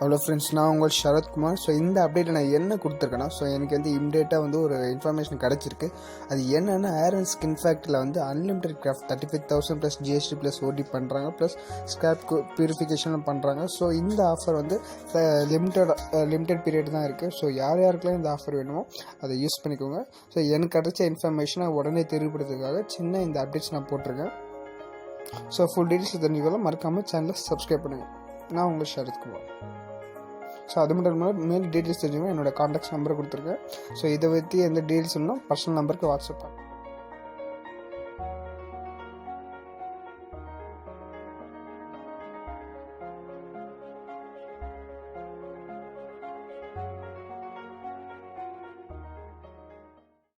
Hello friends, நான் உங்கள் Sarathkumar. So இந்த அப்டேட்டில் நான் என்ன கொடுத்துருக்கேன்னா, ஸோ எனக்கு வந்து இம்மிடியேட்டாக வந்து ஒரு இன்ஃபர்மேஷன் கிடச்சிருக்கு. அது என்னென்னா, ஏர் அண்ட் ஸ்கின் ஃபேக்ட்ரியில் வந்து unlimited craft 35,000 plus GST plus ஓடி பண்ணுறாங்க, ப்ளஸ் ஸ்கிராப் பியூரிஃபிகேஷனும் பண்ணுறாங்க. ஸோ இந்த ஆஃபர் வந்து லிமிட்டட் பீரியட் தான் இருக்குது. ஸோ யாருக்கெல்லாம் இந்த ஆஃபர் வேணுமோ அதை யூஸ் பண்ணிக்கோங்க. ஸோ எனக்கு கிடச்ச இன்ஃபர்மேஷனை உடனே தெரிவிப்படுறதுக்காக சின்ன இந்த அப்டேட்ஸ் நான் போட்டிருக்கேன். ஸோ ஃபுல் டீட்டெயில்ஸ் தெரிஞ்சுக்கலாம். மறக்காமல் சேனலை சப்ஸ்கிரைப் பண்ணுங்கள். நான் உங்கள் சரத்குமார். ஸோ அது மட்டும் இல்லாமல் மேல் டீட்டெயில்ஸ் தெரிஞ்சுக்கணும். என்னோடய கான்டாக்ட் நம்பரை கொடுத்துருக்கேன். ஸோ இதை பற்றி எந்த டீட்டெயில்ஸ் இருந்தால் பர்சனல் நம்பருக்கு வாட்ஸ்அப் பண்ணுங்கள்.